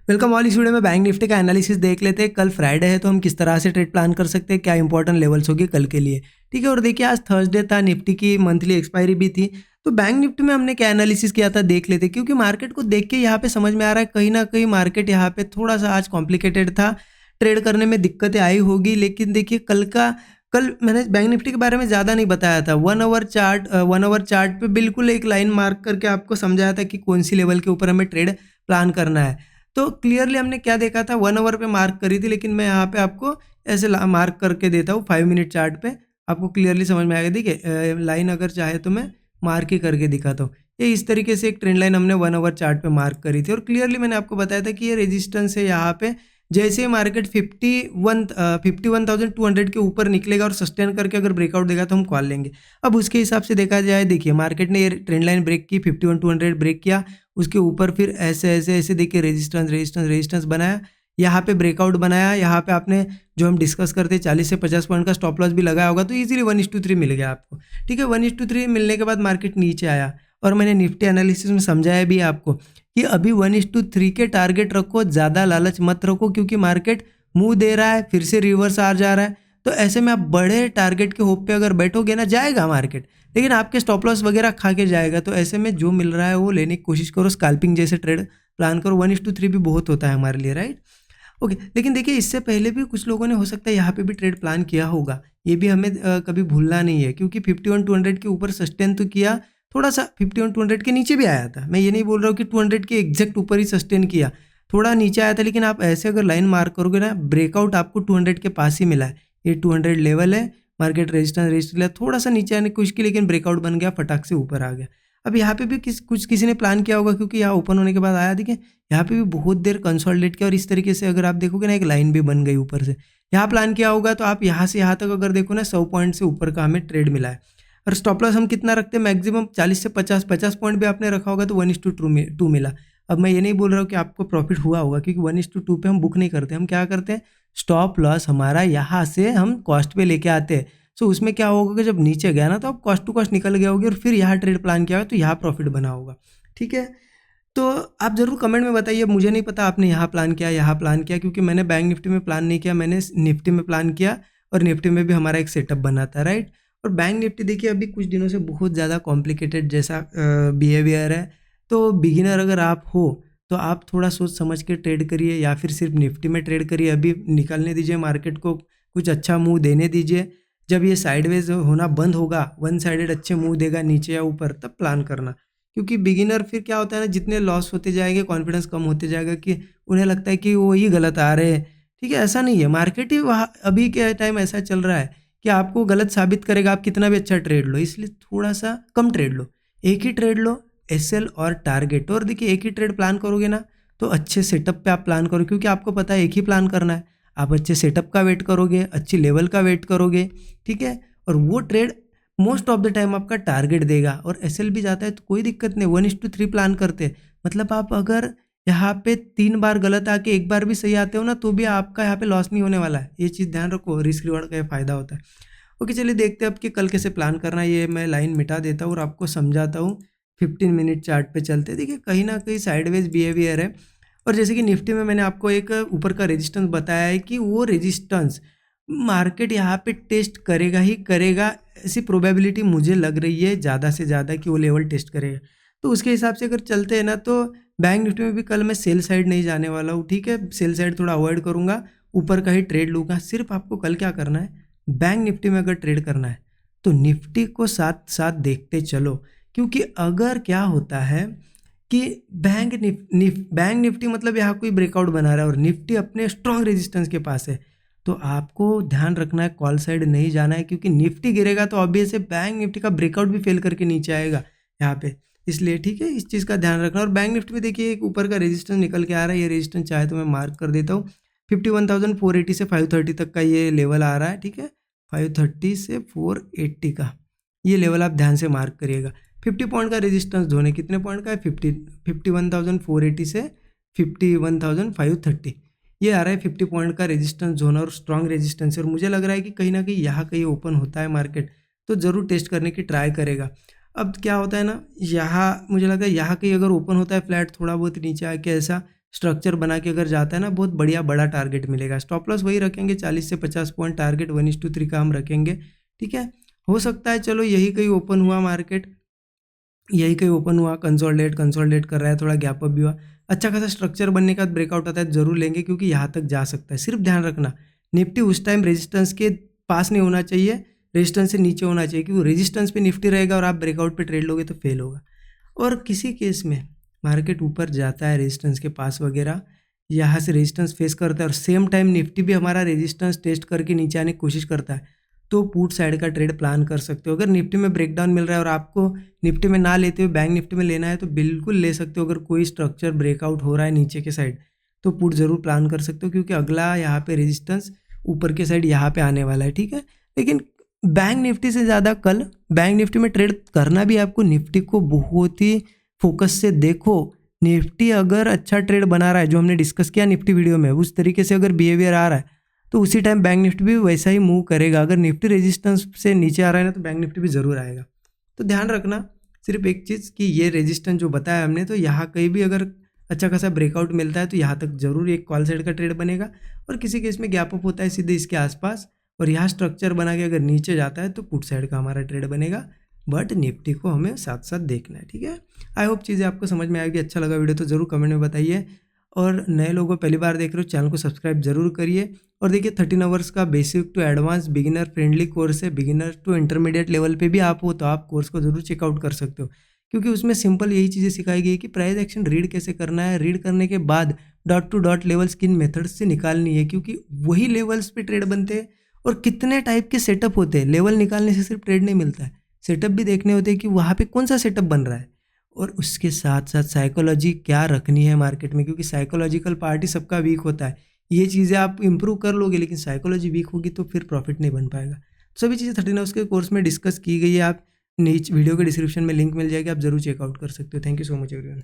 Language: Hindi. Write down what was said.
Welcome all. इस वीडियो में बैंक निफ्टी का एनालिसिस देख लेते हैं। कल फ्राइडे है तो हम किस तरह से ट्रेड प्लान कर सकते हैं, क्या इंपॉर्टेंट लेवल्स होगी कल के लिए। ठीक है, और देखिए आज थर्सडे था, निफ्टी की मंथली एक्सपायरी भी थी। तो बैंक निफ्टी में हमने क्या एनालिसिस किया था देख लेते, क्योंकि मार्केट को देख के यहाँ पे समझ में आ रहा है कहीं ना कहीं मार्केट यहाँ पे थोड़ा सा आज कॉम्प्लिकेटेड था, ट्रेड करने में दिक्कतें आई होगी। लेकिन देखिए कल मैंने बैंक निफ्टी के बारे में ज़्यादा नहीं बताया था। 1 आवर चार्ट पे बिल्कुल एक लाइन मार्क करके आपको समझाया था कि कौन सी लेवल के ऊपर हमें ट्रेड प्लान करना है। तो क्लियरली हमने क्या देखा था, 1 आवर पे मार्क करी थी, लेकिन मैं यहाँ पे आपको ऐसे मार्क करके देता हूँ 5 मिनट चार्ट पे, आपको क्लियरली समझ में आएगा। देखिए लाइन अगर चाहे तो मैं मार्क ही करके दिखाता हूँ। ये इस तरीके से एक ट्रेंड लाइन हमने 1 आवर चार्ट पे मार्क करी थी, और क्लियरली मैंने आपको बताया था कि ये रेजिस्टेंस है यहाँ पे। जैसे मार्केट 51,200 के ऊपर निकलेगा और सस्टेन करके अगर ब्रेकआउट देगा तो हम कॉल लेंगे। अब उसके हिसाब से देखा जाए, देखिए मार्केट ने ये ट्रेंड लाइन ब्रेक की, 51,200 ब्रेक किया, उसके ऊपर फिर ऐसे ऐसे ऐसे देखिए रेजिस्टेंस बनाया, यहाँ पे ब्रेकआउट बनाया। यहाँ पे आपने जो हम डिस्कस करते 40 से 50 पॉइंट का स्टॉप लॉस भी लगाया होगा, तो इजीली 1:3 मिल गया आपको। ठीक है, 1:3 मिलने के बाद मार्केट नीचे आया, और मैंने निफ्टी एनालिसिस में समझाया भी आपको कि अभी 1:3 के टारगेट रखो, ज़्यादा लालच मत रखो, क्योंकि मार्केट मुंह दे रहा है, फिर से रिवर्स आ जा रहा है। तो ऐसे में आप बड़े टारगेट के होप पे अगर बैठोगे ना, जाएगा मार्केट, लेकिन आपके स्टॉप लॉस वगैरह खा के जाएगा। तो ऐसे में जो मिल रहा है वो लेने की कोशिश करो, स्कैल्पिंग जैसे ट्रेड प्लान करो। 1:3 भी बहुत होता है हमारे लिए, राइट। ओके, लेकिन देखिए इससे पहले भी कुछ लोगों ने हो सकता है यहाँ पे भी ट्रेड प्लान किया होगा, ये भी हमें कभी भूलना नहीं है, क्योंकि 51,200 के ऊपर सस्टेन तो किया, थोड़ा सा 51,200 के नीचे भी आया था। मैं ये नहीं बोल रहा हूँ कि 200 के एग्जैक्ट ऊपर ही सस्टेन किया, थोड़ा नीचे आया था। लेकिन आप ऐसे अगर लाइन मार्क करोगे ना, ब्रेकआउट आपको 200 के पास ही मिला है। ये 200 लेवल है, मार्केट रेजिस्टेंस लिया, थोड़ा सा नीचे आने की कोशिश की, लेकिन ब्रेकआउट बन गया, फटाक से ऊपर आ गया। अब यहाँ पे भी किसी ने प्लान किया होगा, क्योंकि यहाँ ओपन होने के बाद आया, देखिए यहाँ पे भी बहुत देर कंसोलिडेट किया, और इस तरीके से अगर आप देखोगे ना, एक लाइन भी बन गई ऊपर से। यहाँ प्लान किया होगा तो आप यहाँ से यहाँ तक अगर देखो ना, 100 पॉइंट से ऊपर का हमें ट्रेड मिला है। और स्टॉप लॉस हम कितना रखते हैं, मैक्सिमम 40 से 50 पॉइंट भी आपने रखा होगा तो 1:2 मिला। अब मैं ये नहीं बोल रहा हूँ कि आपको प्रॉफिट हुआ होगा, क्योंकि 1:2 पे हम बुक नहीं करते। हम क्या करते हैं, स्टॉप लॉस हमारा यहाँ से हम कॉस्ट पे लेके आते हैं। सो उसमें क्या होगा कि जब नीचे गया ना, तो आप कॉस्ट टू कॉस्ट निकल गया होगी, और फिर यहाँ ट्रेड प्लान किया होगा तो यहाँ प्रॉफिट बना होगा। ठीक है, तो आप ज़रूर कमेंट में बताइए। मुझे नहीं पता आपने यहाँ प्लान किया, यहाँ प्लान किया, क्योंकि मैंने बैंक निफ्टी में प्लान नहीं किया, मैंने निफ्टी में प्लान किया, और निफ्टी में भी हमारा एक सेटअप बना था, राइट। और बैंक निफ्टी देखिए अभी कुछ दिनों से बहुत ज़्यादा कॉम्प्लिकेटेड जैसा बिहेवियर है। तो बिगिनर अगर आप हो तो आप थोड़ा सोच समझ के ट्रेड करिए, या फिर सिर्फ निफ्टी में ट्रेड करिए। अभी निकलने दीजिए मार्केट को, कुछ अच्छा मूव देने दीजिए। जब ये साइडवेज होना बंद होगा, वन साइडेड अच्छे मूव देगा नीचे या ऊपर, तब प्लान करना। क्योंकि बिगिनर फिर क्या होता है ना, जितने लॉस होते जाएंगे कॉन्फिडेंस कम होते जाएगा, कि उन्हें लगता है कि वो ही गलत आ रहे हैं। ठीक है, ऐसा नहीं है, मार्केट ही वहाँ अभी के टाइम ऐसा चल रहा है कि आपको गलत साबित करेगा, आप कितना भी अच्छा ट्रेड लो। इसलिए थोड़ा सा कम ट्रेड लो, एक ही ट्रेड लो, एसएल और टारगेट। और देखिए एक ही ट्रेड प्लान करोगे ना, तो अच्छे सेटअप पे आप प्लान करो, क्योंकि आपको पता है एक ही प्लान करना है। आप अच्छे सेटअप का वेट करोगे, अच्छी लेवल का वेट करोगे, ठीक है, और वो trade most of the time आपका टारगेट देगा। और एसएल भी जाता है तो कोई दिक्कत नहीं, 1:3 प्लान करते हैं। मतलब आप अगर यहाँ पे 3 बार गलत आके एक बार भी सही आते हो ना, तो भी आपका यहाँ पे लॉस नहीं होने वाला है। ये चीज़ ध्यान रखो, रिस्क रिवॉर्ड का ये फायदा होता है। ओके, चलिए देखते हैं अब कि कल कैसे प्लान करना है। ये मैं लाइन मिटा देता हूँ और आपको समझाता हूँ। 15 मिनट चार्ट पे चलते, देखिए कहीं ना कहीं साइडवेज बिहेवियर है। और जैसे कि निफ्टी में मैंने आपको एक ऊपर का रेजिस्टेंस बताया है, कि वो रेजिस्टेंस मार्केट यहाँ पे टेस्ट करेगा ही करेगा, ऐसी प्रोबेबिलिटी मुझे लग रही है ज़्यादा से ज़्यादा कि वो लेवल टेस्ट करेगा। तो उसके हिसाब से अगर चलते हैं ना, तो बैंक निफ्टी में भी कल मैं सेल साइड नहीं जाने वाला हूँ। ठीक है, सेल साइड थोड़ा अवॉइड करूँगा, ऊपर का ही ट्रेड लूँगा। सिर्फ आपको कल क्या करना है, बैंक निफ्टी में अगर ट्रेड करना है तो निफ्टी को साथ साथ देखते चलो। क्योंकि अगर क्या होता है कि बैंक निफ्टी मतलब यहाँ कोई ब्रेकआउट बना रहा है, और निफ्टी अपने स्ट्रॉन्ग रेजिस्टेंस के पास है, तो आपको ध्यान रखना है कॉल साइड नहीं जाना है। क्योंकि निफ्टी गिरेगा तो ऑब्वियस है बैंक निफ्टी का ब्रेकआउट भी फेल करके नीचे आएगा यहाँ पे। इसलिए ठीक है, इस चीज़ का ध्यान रखना। और बैंक निफ्टी में देखिए एक ऊपर का रेजिस्टेंस निकल के आ रहा है, ये रेजिस्टेंस चाहे तो मैं मार्क कर देता हूँ। 51,480 से 530 तक का ये लेवल आ रहा है। ठीक है, 530 से 480 का ये लेवल आप ध्यान से मार्क करिएगा। 50 पॉइंट का रेजिस्टेंस जोन है, कितने पॉइंट का है, 51,480 से 51,530 ये आ रहा है 50 पॉइंट का रेजिस्टेंस जोन, और स्ट्रॉन्ग रेजिस्टेंस है। और मुझे लग रहा है कि कहीं ना कहीं यहाँ कहीं ओपन होता है मार्केट, तो ज़रूर टेस्ट करने की ट्राई करेगा। अब क्या होता है ना, यहाँ मुझे लगता है यहाँ कहीं अगर ओपन होता है फ्लैट, थोड़ा बहुत नीचे आके ऐसा स्ट्रक्चर बना के अगर जाता है ना, बहुत बढ़िया बड़ा टारगेट मिलेगा। स्टॉप लॉस वही रखेंगे 40 से 50 पॉइंट, टारगेट 1:3 का हम रखेंगे, ठीक है। हो सकता है चलो यही कहीं ओपन हुआ मार्केट, यही कहीं ओपन हुआ, कंसोलिडेट कर रहा है, थोड़ा गैप अप भी हुआ, अच्छा खासा स्ट्रक्चर बनने का ब्रेकआउट आता है जरूर लेंगे, क्योंकि यहाँ तक जा सकता है। सिर्फ ध्यान रखना निफ्टी उस टाइम रेजिस्टेंस के पास नहीं होना चाहिए, रेजिस्टेंस से नीचे होना चाहिए, क्योंकि रेजिस्टेंस पे निफ्टी रहेगा और आप ब्रेकआउट पे ट्रेड लोगे तो फेल होगा। और किसी केस में मार्केट ऊपर जाता है रेजिस्टेंस के पास वगैरह, यहाँ से रेजिस्टेंस फेस करता है और सेम टाइम निफ्टी भी हमारा रेजिस्टेंस टेस्ट करके नीचे आने की कोशिश करता है, तो पुट साइड का ट्रेड प्लान कर सकते हो। अगर निफ्टी में ब्रेकडाउन मिल रहा है और आपको निफ्टी में ना लेते हुए बैंक निफ्टी में लेना है तो बिल्कुल ले सकते हो। अगर कोई स्ट्रक्चर ब्रेकआउट हो रहा है नीचे के साइड तो पुट जरूर प्लान कर सकते हो, क्योंकि अगला यहाँ पे रेजिस्टेंस ऊपर के साइड यहाँ पे आने वाला है, ठीक है। लेकिन बैंक निफ्टी से ज़्यादा कल बैंक निफ्टी में ट्रेड करना भी आपको निफ्टी को बहुत ही फोकस से देखो। निफ्टी अगर अच्छा ट्रेड बना रहा है, जो हमने डिस्कस किया निफ्टी वीडियो में, उस तरीके से अगर बिहेवियर आ रहा है तो उसी टाइम बैंक निफ्टी भी वैसा ही मूव करेगा। अगर निफ्टी रेजिस्टेंस से नीचे आ रहा है ना, तो बैंक निफ्टी भी ज़रूर आएगा। तो ध्यान रखना सिर्फ एक चीज़ कि ये रेजिस्टेंस जो बताया हमने, तो यहाँ कहीं भी अगर अच्छा खासा ब्रेकआउट मिलता है तो यहाँ तक जरूर एक कॉल साइड का ट्रेड बनेगा, और किसी केस में गैप अप होता है सीधे इसके आसपास और यहाँ स्ट्रक्चर बना के अगर नीचे जाता है तो पुट साइड का हमारा ट्रेड बनेगा। बट निफ्टी को हमें साथ साथ देखना है, ठीक है। आई होप चीज़ें आपको समझ में आएगी। अच्छा लगा वीडियो तो ज़रूर कमेंट में बताइए, और नए लोगों पहली बार देख रहे हो चैनल को सब्सक्राइब जरूर करिए। और देखिए 13 आवर्स का basic to advance beginner friendly course है, बिगिनर टू इंटरमीडिएट लेवल पे भी आप हो तो आप कोर्स को जरूर चेकआउट कर सकते हो, क्योंकि उसमें सिंपल यही चीज़ें सिखाई गई कि प्राइस एक्शन रीड कैसे करना है, रीड करने के बाद डॉट टू डॉट लेवल्स किन मेथड्स से निकालनी है, क्योंकि वही लेवल्स पे ट्रेड बनते हैं और कितने टाइप के सेटअप होते हैं। लेवल निकालने से सिर्फ ट्रेड नहीं मिलता है, सेटअप भी देखने होते हैं कि वहाँ पे कौन सा सेटअप बन रहा है, और उसके साथ साथ साइकोलॉजी क्या रखनी है मार्केट में, क्योंकि साइकोलॉजिकल पार्ट ही सबका वीक होता है। ये चीज़ें आप इंप्रूव कर लोगे, लेकिन साइकोलॉजी वीक होगी तो फिर प्रॉफिट नहीं बन पाएगा। सभी चीज़ें 13 आवर्स के कोर्स में डिस्कस की गई है, आप नीचे वीडियो के डिस्क्रिप्शन में लिंक मिल जाएगी, आप जरूर चेकआउट कर सकते हो। Thank you so much everyone.